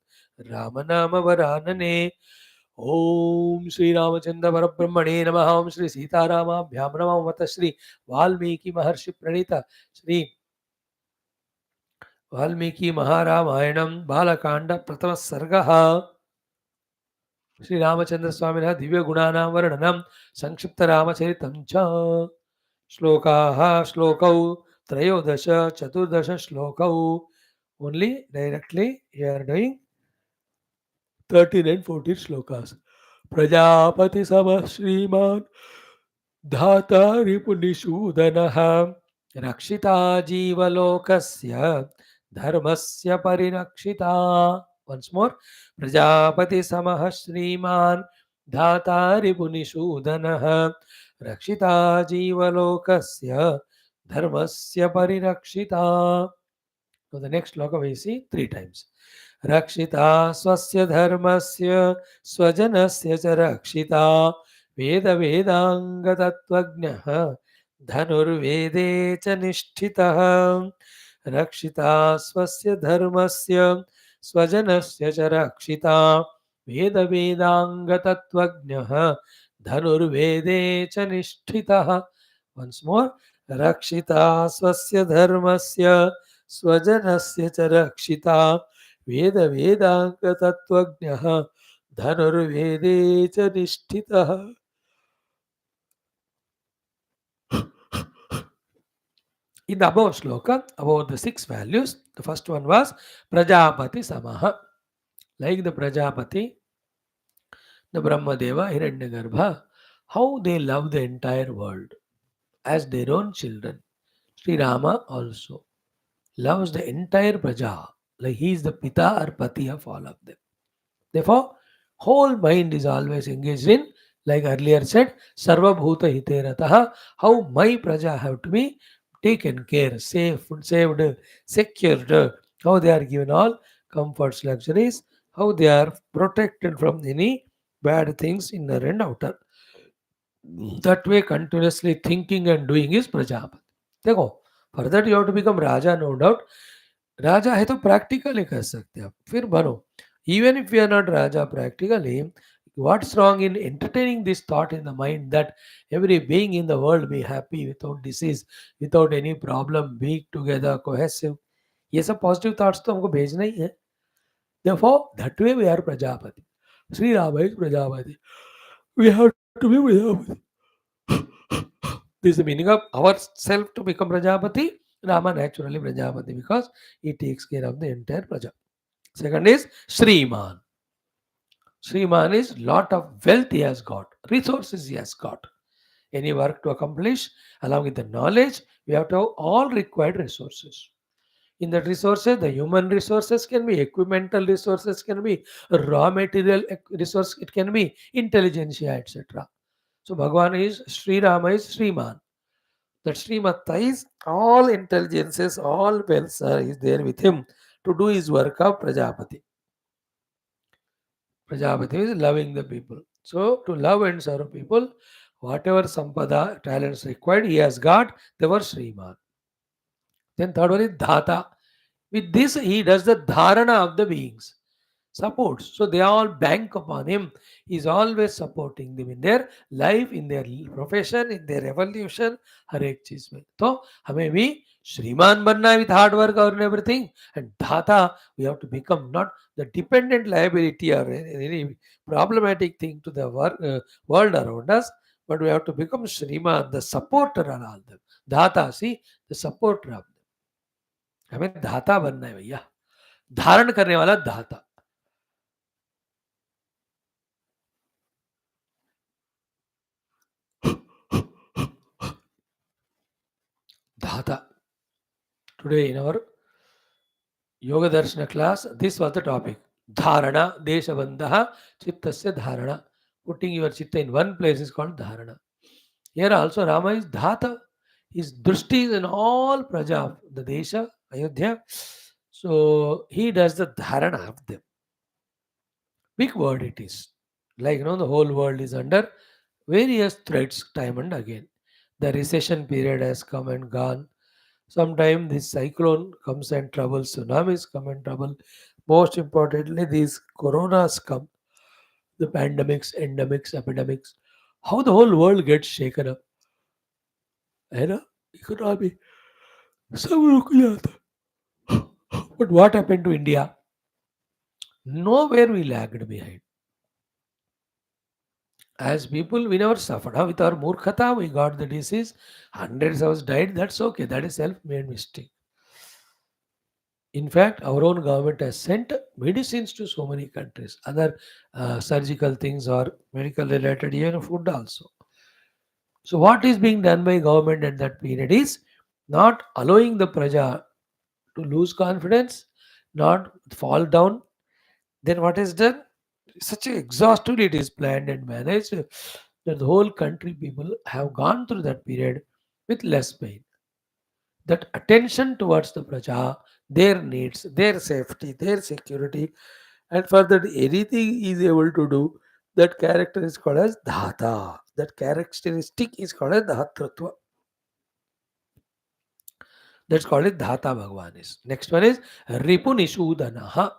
Ramanama Varanane. Om Sri Ramachandra Parabrahmane Namaha. Om Sri Sita Rama Bhyam Namaha Mata Sri Valmiki Maharshi Pranita Sri Valmiki महारामायणं Balakanda प्रथमः सर्गः श्रीरामचन्द्रस्वामिनः दिव्यगुणानां वर्णनं संक्षिप्तरामचरितं च श्लोकाः श्लोकौ त्रयोदश चतुर्दश श्लोकौ only directly you are doing 13 and 14 shlokas. Prajapati sama Sriman धाता रिपुनिषूदनः रक्षिता जीवलोकस्य धर्मस्य परिरक्षिता. Once more. प्रजापति समः श्रीमान् धाता रिपुनिषूदनः रक्षिता जीवलोकस्य धर्मस्य परिरक्षिता. So the next shloka we see 3 times. रक्षिता स्वस्य धर्मस्य स्वजनस्य च रक्षिता वेदवेदाङ्गतत्त्वज्ञः धनुर्वेदे च निष्ठितः रक्षिता स्वस्य धर्मस्य स्वजनस्य च रक्षिता वेदवेदाङ्गतत्त्वज्ञः धनुर्वेदे च निष्ठितः. Once more. रक्षिता स्वस्य धर्मस्य स्वजनस्य च रक्षिता वेदवेदाङ्गतत्त्वज्ञः धनुर्वेदे च निष्ठितः. In the above shloka, about the 6 values, the first one was Prajapati Samaha. Like the Prajapati, the Brahmadeva, Hiranyagarbha, how they love the entire world as their own children. Sri Rama also loves the entire Praja, like he is the Pita or Pati of all of them. Therefore, whole mind is always engaged in, like earlier said, Sarva Bhuta Hiterataha, how my Praja have to be taken care, saved, secured, how they are given all comforts, luxuries, how they are protected from any bad things inner and outer. That way, continuously thinking and doing is Prajapati. देखो, for that you have to become Raja, no doubt. राजा है तो practically कर सकते हैं आप, फिर बनो. Even if we are not Raja practically, what's wrong in entertaining this thought in the mind that every being in the world be happy without disease, without any problem, be together, cohesive. ये सब positive thoughts तो हमको भेजना ही है. Therefore, that way we are Prajapati. Sri Rama is Prajapati. We have to be Prajapati. This is the meaning of ourself to become Prajapati. Rama naturally Prajapati because he takes care of the entire Praja. Second is Sriman. Sriman is lot of wealth he has got, resources he has got. Any work to accomplish, along with the knowledge, we have to have all required resources. In that resources, the human resources can be, equipmental resources can be, raw material resource, it can be, intelligentsia, etc. So Bhagavan is, Sri Rama is Sriman. That Srimata is all intelligences, all wealth is there with him to do his work of Prajapati. Prajapati is loving the people. So to love and serve people, whatever sampada, talents required, he has got, they were Sriman. Then third one is Dhata. With this, he does the dharana of the beings. Supports. So they all bank upon him. He's always supporting them in their life, in their profession, in their evolution, हर एक चीज में. तो हमें भी श्रीमान बनना है with hard work और everything. And Dhata, we have to become not the dependent liability or any problematic thing to the world around us, but we have to become Shriman, the supporter of all them. Dhata, see, the supporter of them. हमें धाता बनना है भैया, धारण करने वाला धाता. Dhata. Today in our Yoga Darshana class, this was the topic. Dharana, Deshabandaha, Chittasya Dharana. Putting your chitta in one place is called Dharana. Here also Rama is Dhata. His drishti is in all praja of the Desha, Ayodhya. So he does the Dharana of them. Big word it is. Like the whole world is under various threats time and again. The recession period has come and gone. Sometimes this cyclone comes and troubles, tsunamis come and trouble. Most importantly, these coronas come, the pandemics, endemics, epidemics. How the whole world gets shaken up. है ना? Economy सब रुक जाता. But what happened to India? Nowhere we lagged behind. As people, we never suffered. With our murkhata, we got the disease. Hundreds of us died. That's okay. That is self-made mistake. In fact, our own government has sent medicines to so many countries, other surgical things or medical related, even food also. So what is being done by government at that period is not allowing the praja to lose confidence, not fall down. Then what is done? Such exhaustively it is planned and managed that the whole country people have gone through that period with less pain. That attention towards the praja, their needs, their safety, their security, and for that anything is able to do, that character is called as dhata. That characteristic is called as dhatrutva. That's called it dhata Bhagwan is. Next one is Ripunishudanaha.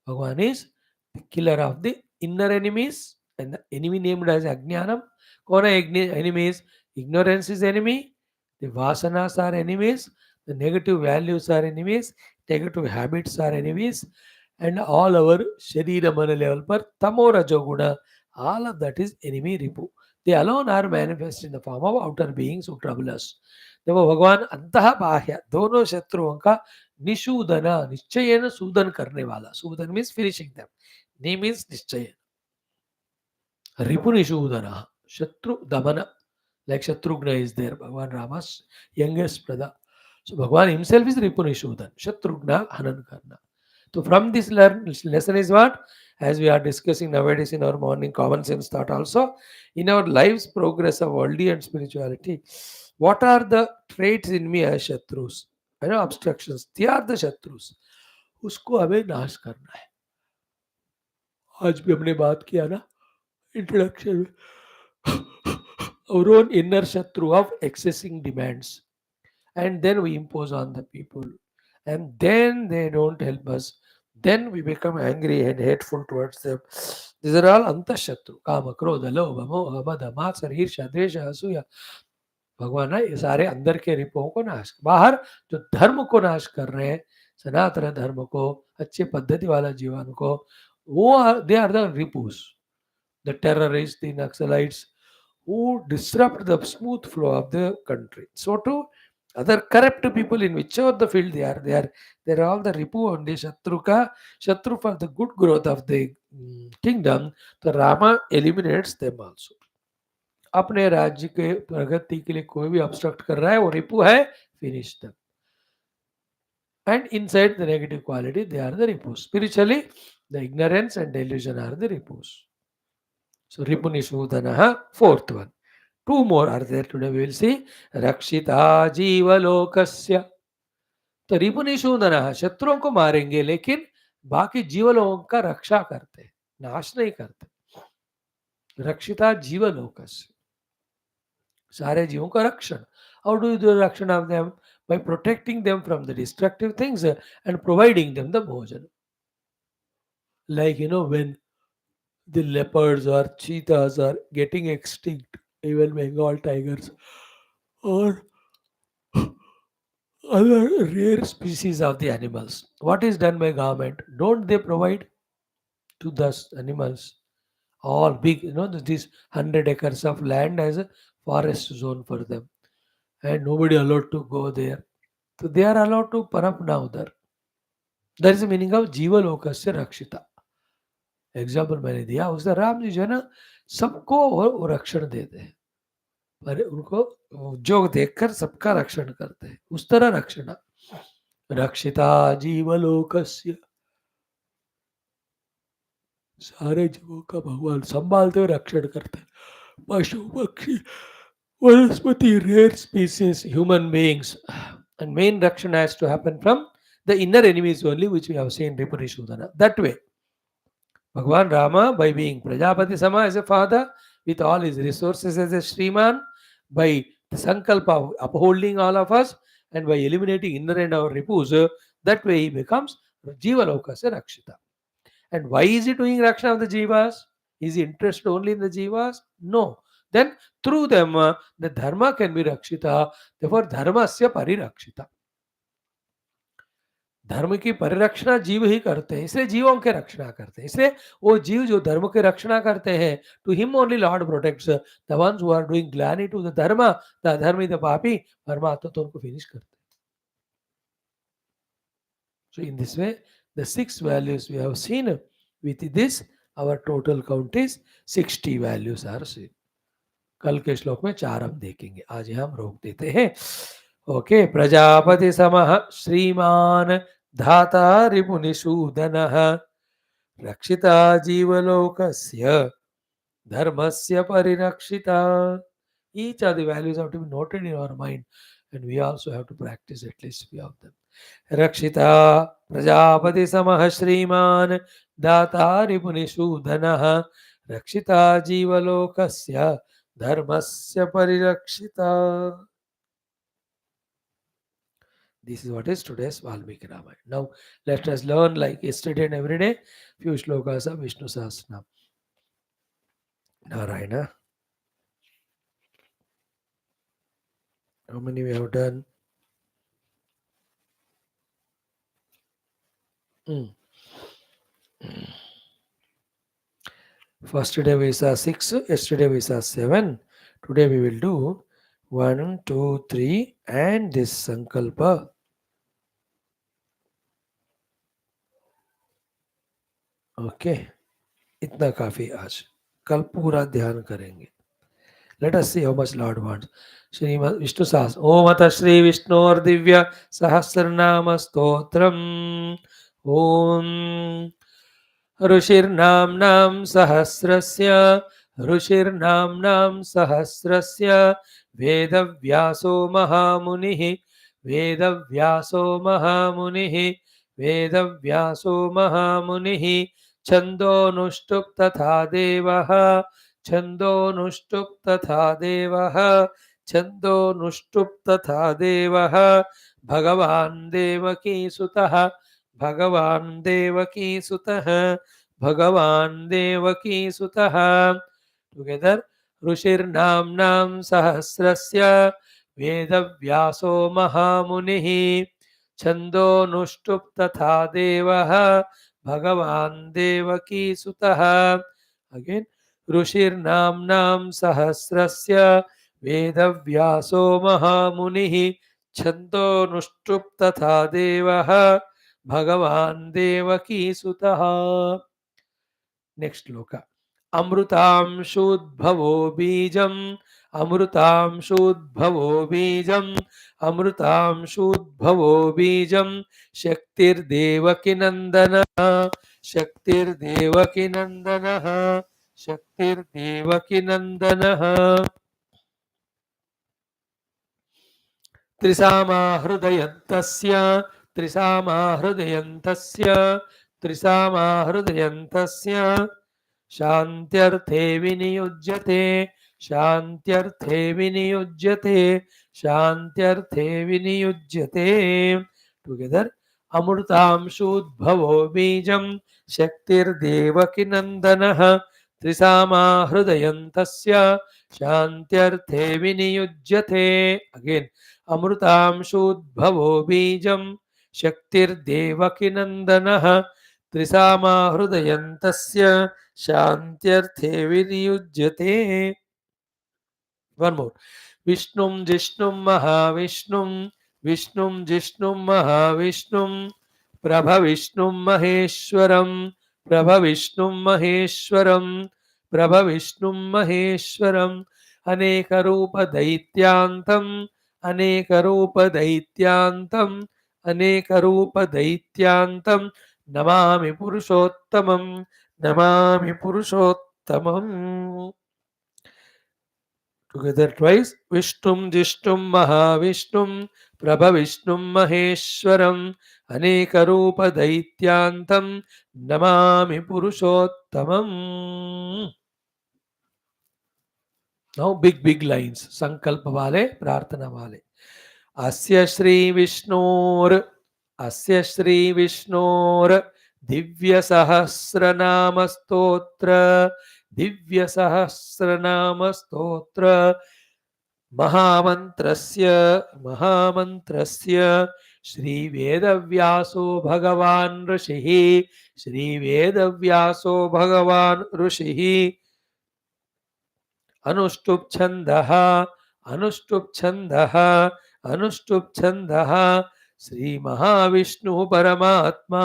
Bhagwan is the killer of the inner enemies and the enemy named as Ajnanam. Kona enemies? Ignorance is enemy. The vasanas are enemies. The negative values are enemies. Negative habits are enemies. And all our Sharira Mana level per Tamo Rajoguna, all of that is enemy Ripu. They alone are manifest in the form of outer beings who trouble us. देखो भगवान अंतः बाह्य दोनों शत्रुओं का निशूदन निश्चयन सूदन करने वाला Sudan means finishing them नी means निश्चय रिपु निशूदन शत्रु दमन like Shatrugna is there, Bhagwan Rama's youngest brother. So Bhagwan himself is Ripu Nishudan, Shatrugna Hanan Karna. So from this lesson is what? As we are discussing nowadays in our morning common sense thought also, in our life's progress of worldly and spirituality, what are the traits in me as Shatrus? I know obstructions. They are the Shatrus. उसको हमें नाश करना है. आज भी हमने बात किया ना इंट्रोडक्शन में. Our own inner Shatru of excessing demands. And then we impose on the people. And then they don't help us. Then we become angry and hateful towards them. These are all antashatru. Kama, krodha, lobha, moha, mada, matsar, hirsha, dvesha, asuya. भगवान है ये सारे अंदर के रिपुओं को नाश बाहर जो धर्म को नाश कर रहे हैं सनातन धर्म को अच्छे पद्धति वाला जीवन को वो दे आर द रिपुस the terrorists, the Naxalites, who disrupt the smooth flow of the country. So too, other corrupt people in whichever the field they are all the Ripu and the Shatru for the good growth of the kingdom. The Rama eliminates them also. अपने राज्य के प्रगति के लिए कोई भी obstruct कर रहा है वो रिपु है, finish them. And inside the negative quality, they are the ripus. Spiritually, the ignorance and delusion are the ripus. So Ripunishudanaha, fourth one. Two more are there today. We will see Rakshita Jiva Lokasya. तो रिपुनिशूदन शत्रुओं को मारेंगे लेकिन बाकी जीवलोकों का रक्षा करते नाश नहीं करते रक्षिता जीवलोकस्य सारे जीवों का रक्षण how do you do the रक्षण of them by protecting them from the destructive things and providing them the bhojan like when the leopards or cheetahs are getting extinct, even Bengal tigers or other rare species of the animals. What is done by government? Don't they provide to those animals all big, these 100 acres of land as a forest zone for them, and nobody allowed to go there. So they are allowed to parap now there. That is the meaning of Jiva Lokasya Rakshita. Example मैंने दिया उससे राम जी जो है ना सबको वो रक्षण देते हैं पर उनको जोग देखकर सबका रक्षण करते हैं उस तरह रक्षण रक्षिता जीवलोकस्य सारे जीवों का भगवान संभालते हुए रक्षण करते हैं पशु पक्षी वनस्पति rare species human beings and main rakshan has to happen from the inner enemies only which we have seen Ripunishudana that way. Bhagwan Rama, by being Prajapati Sama as a father, with all his resources as a Shriman, by the Sankalpa of upholding all of us, and by eliminating inner and our ripus, that way he becomes Jiva Lokasya Rakshita. And why is he doing Rakshana of the Jivas? Is he interested only in the Jivas? No. Then through them, the Dharma can be Rakshita. Therefore, Dharmasya Parirakshita. धर्म की परिरक्षणा जीव ही करते हैं, इसलिए जीवों की रक्षणा करते हैं। इसलिए वो जीव जो धर्म की रक्षणा करते हैं, to him only lord protects the ones who are doing glani to the dharma, the dharmi the papi, परमात्मा तो उनको फिनिश करते हैं। So in this way, the 6 values we have seen. With this, our total count is 60 values are seen. कल के श्लोक में 4 हम देखेंगे, आज यहाँ हम रोक देते हैं। ओके, प्रजापति समः श्रीमान धाता रिपुनिषूदनः रक्षिता जीवलोकस्य धर्मस्य परिरक्षिता. Each of the values have to be noted in our mind, and we also have to practice at least few of them. रक्षिता प्रजापति समः श्रीमान दाता रिपुनिषूदनः रक्षिता जीवलोकस्य धर्मस्य परिरक्षिता. This is what is today's Valmiki Ramayana. Now let us learn like yesterday and every day few shlokas of Vishnu Sahasranam. Narayana. How many we have done? First day we saw 6, yesterday we saw 7. Today we will do 1, 2, 3 and this Sankalpa. Okay, इतना काफी आज. कल पूरा ध्यान करेंगे. Let us see how much Lord wants. Shrimad Vishnu सहस्र ओम अथ श्री विष्णोर्दिव्य सहस्रनाम स्तोत्रम. ओम ऋषिर्नाम्नां सहस्रस्य ऋषिर्नाम्नां सहस्रस्य वेदव्यासो महामुनिः वेदव्यासो महामुनिः वेदव्यासो महामुनिः छन्दोनुष्टुप् तथा देवः छन्दोनुष्टुप् तथा देवः छन्दोनुष्टुप् तथा देवः भगवान् देवकीसुतः भगवान् देवकीसुतः भगवान् देवकीसुतः. टुगेदर ऋषिर्नाम्नां सहस्रस्य वेदव्यासो महामुनिः छन्दोनुष्टुप् तथा देवः भगवान् देवकीसुतः. अगेन ऋषिर्नाम्नां सहस्रस्य वेदव्यासो महामुनिः छन्दोनुष्टुप् तथा देवः भगवान् देवकीसुतः. नेक्स्ट श्लोक. अमृतांशोद्भवो बीजम् अमृतांशोद्भवो बीजम् अमृतांशोद्भवो बीजम् शक्तिर्देवकीनन्दनः शक्तिर्देवकीनन्दनः शक्तिर्देवकीनन्दनः. त्रिसामाहृदयन्तस्य त्रिसामाहृदयन्तस्य त्रिसामाहृदयन्तस्य शान्त्यर्थे विनियुज्यते शान्त्यर्थे विनियुज्यते शान्त्यर्थे विनियुज्यते. टुगेदर अमृतांशोद्भवो बीजं शक्तिर्देवकीनन्दनः त्रिसामाहृदयन्तस्य शान्त्यर्थे विनियुज्यते. अगेन अमृतांशोद्भवो बीजं शक्तिर्देवकीनन्दनः त्रिसामाहृदयन्तस्य शान्त्यर्थे विनियुज्यते. One more. विष्णुं जिष्णुं महाविष्णुं विष्णुं जिष्णुं महाविष्णुं प्रभविष्णुं महेश्वरं प्रभविष्णुं महेश्वरं प्रभविष्णुं महेश्वरम् अनेकरूपदैत्यान्तम् अनेकरूपदैत्यान्तम् अनेकरूपदैत्यान्तं Namami पुरुषोत्तमं Namami पुरुषोत्तमम्. Together twice. Vishnum Jishtum Mahavishtum Prabhavishnum Maheshwaram Anekarupa Daityantam Namami Purushottamam. Now big lines. Sankalpa wale, Prarthana wale. Asya Shri Vishnur Divya Sahasranama Stotra Divya Sahasranama Stotra Mahamantrasya श्रीवेदव्यासो भगवान् ऋषिः श्रीवेदव्यासो भगवान् ऋषिः अनुष्टुप् छन्दः अनुष्टुप् छन्दः अनुष्टुप् छन्दः श्रीमहाविष्णुः परमात्मा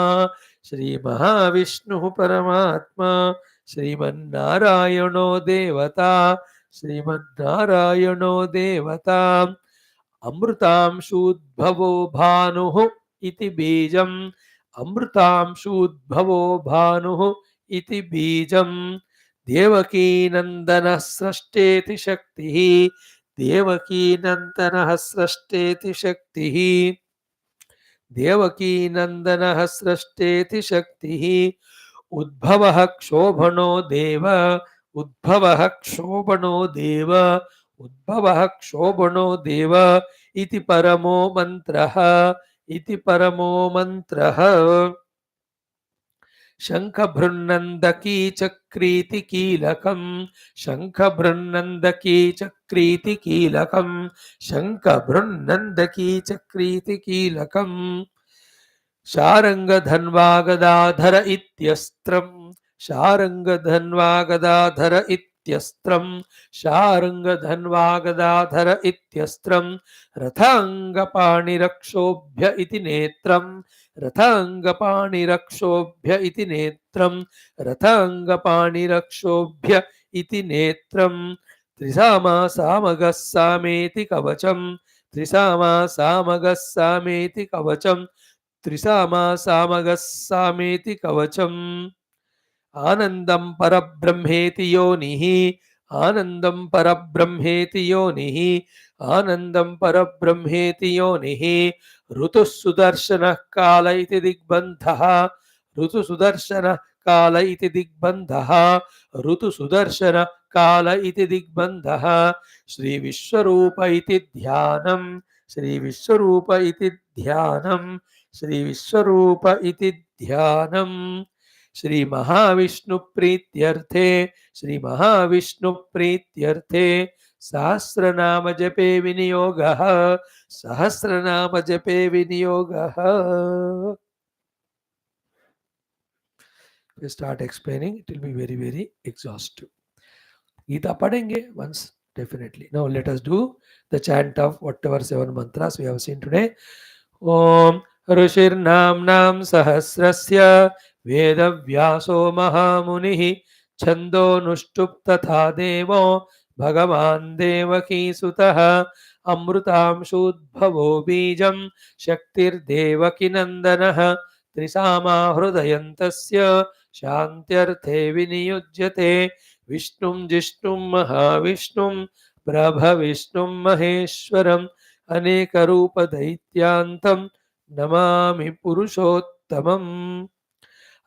श्रीमहाविष्णुः परमात्मा श्रीमन्नारायणो देवता श्रीमन्नारायणो देवता अमृतांशूद्भवो भानुः इति बीजम् अमृतांशूद्भवो भानुः इति बीजम् देवकीनन्दनः स्रष्टेति शक्तिः देवकीनन्दनः स्रष्टेति शक्तिः देवकीनन्दनः स्रष्टेति शक्तिः उद्भवः क्षोभणो देव उद्भवः क्षोभणो देव उद्भवः क्षोभणो देव इति परमो मन्त्रः इति परमो मन्त्रः शङ्खभृन्नन्दकी चक्रीति कीलकं शङ्खभृन्नन्दकी चक्रीति कीलकं शङ्खभृन्नन्दकी चक्रीति कीलकं शारङ्गधन्वागदाधर इत्यस्त्रं शारङ्गधन्वागदाधर इत्यस्त्रं शारङ्गधन्वागदाधर इत्यस्त्रं रथाङ्गपाणिरक्षोभ्य इति नेत्रं रथाङ्गपाणिरक्षोभ्य इति नेत्रं रथाङ्गपाणिरक्षोभ्य इति नेत्रं त्रिसामा सामगः सामेति कवचं त्रिसामा सामगः सामेति कवचं त्रिसामा सामगः सामेति कवचम् आनन्दं परब्रह्मेति योनिः आनन्दं परब्रह्मेति योनिः आनन्दं परब्रह्मेति योनिः ऋतुः सुदर्शनः काल इति दिग्बन्धः ऋतु सुदर्शनः काल इति दिग्बन्धः ऋतु सुदर्शन काल इति दिग्बन्धः श्री विश्वरूप इति ध्यानं श्री विश्वरूप इति ध्यानं श्री विश्वरूप इति ध्यानं श्री महाविष्णु प्रीत्यर्थे श्री महाविष्णु प्रीत्यर्थे सहस्रनाम जपे विनियोगः सहस्रनाम जपे विनियोगः. We start explaining, it will be very very exhaustive. Geetha padenge once definitely. Now let us do the chant of whatever 7 mantras we have seen today. Om ऋषिर्नाम्नां सहस्रस्य वेदव्यासो महामुनिः छन्दोनुष्टुप् तथा देवो भगवान् देवकीसुतः अमृतांशूद्भवो बीजं शक्तिर्देवकीनन्दनः त्रिसामा हृदयन्तस्य शान्त्यर्थे विनियुज्यते विष्णुं जिष्णुं महाविष्णुं प्रभविष्णुं महेश्वरम् अनेकरूपदैत्यान्तं नमामि पुरुषोत्तमम्.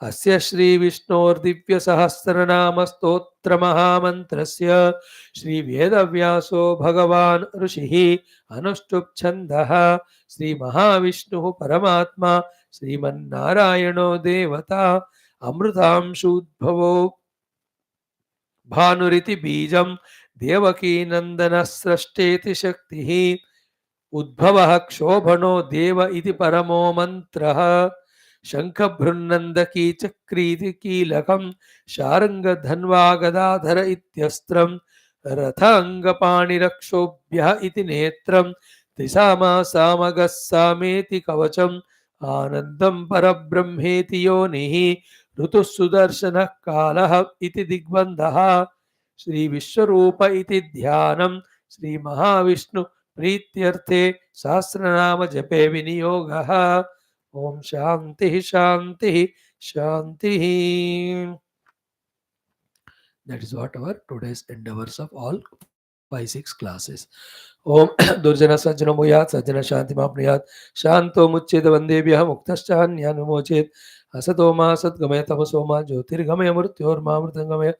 अस्य श्री विष्णोर्दिव्यसहस्रनाम स्तोत्र महामन्त्रस्य श्री वेदव्यासो भगवान् ऋषिः अनुष्टुप् छन्दः श्री महाविष्णुः परमात्मा श्रीमन्नारायणो देवता अमृतांशूद्भवो भानुरिति बीजं देवकीनन्दनः स्रष्टेति शक्तिः उद्भवः क्षोभणो देव इति परमो मन्त्रः शङ्खभृन्नन्दकी चक्रीति कीलकं शारङ्गधन्वागदाधर इत्यस्त्रं रथाङ्गपाणिरक्षोभ्यः इति नेत्रं त्रिसामा सामगः सामेति कवचम् आनन्दं परब्रह्मेति योनिः ऋतुः सुदर्शनः कालः इति दिग्बन्धः श्री विश्वरूप इति ध्यानं श्री महाविष्णु प्रीत्यर्थे सहस्रनाम जपे विनियोगः. ओम शांति शांति शांति. That is what our today's endeavors of all 5-6 classes. ओम दुर्जन सज्जनो मुयात् सज्जन शांति माप्नुयात् शांतो मुच्येत वन्देभ्यः मुक्तश्चान्यानुमोचेत् असतो मा सद्गमय तमसो मा ज्योतिर्गमय मृत्योर्मामृतंगमय.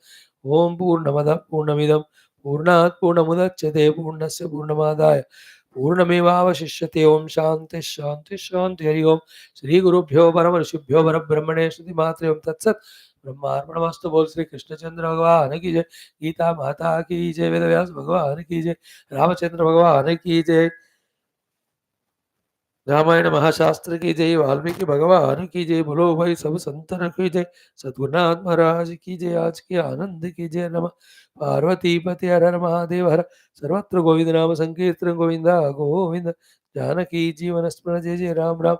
ओम पूर्णमदः पूर्णमिदं पूर्णात् पूर्णमुदच्यते पूर्णस्य पूर्णमादाय पूर्णमेवावशिष्यते. ओम शांति शांति शांति. हरि ओम. श्री गुरुभ्यो परम ऋषिभ्यो परब्रह्मणे श्रुति मात्रे ओम तत्सत्. ब्रह्मार्पणमस्तु. बोल श्री कृष्णचंद्र भगवान की जय. गीता माता की जय. वेदव्यास भगवान की जय. रामचंद्र भगवान की जय. रामायण महाशास्त्र की जय, वाल्मीकि भगवान की जय, बोलो भाई सब संतन की जय, सद्गुरुनाथ महाराज की जय, आज के आनंद की जय। नमः पार्वती पति हर हर महादेव हर, सर्वत्र गोविंद नाम संकीर्तन गोविंदा गोविंद, जानकी जीवन स्मरण जय जय राम राम।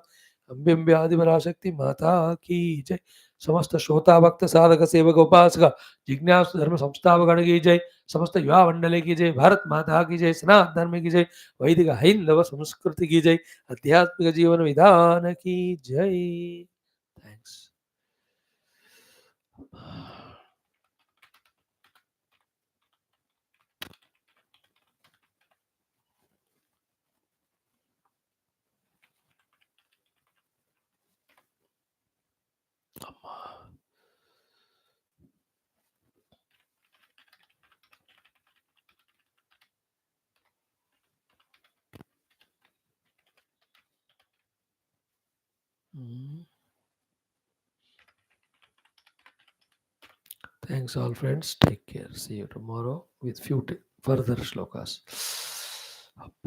अंबिंबे आदि पराशक्ति माता की जय। समस्त श्रोता भक्त साधक सेवक उपासक जिज्ञासु धर्म संस्थापक की जय, समस्त युवा मंडली की जय, भारत माता की जय, सनातन धर्म की जय, वैदिक हैंदव संस्कृति की जय, आध्यात्मिक जीवन विधान की जय। Thanks. Thanks all friends. Take care. See you tomorrow with few further shlokas.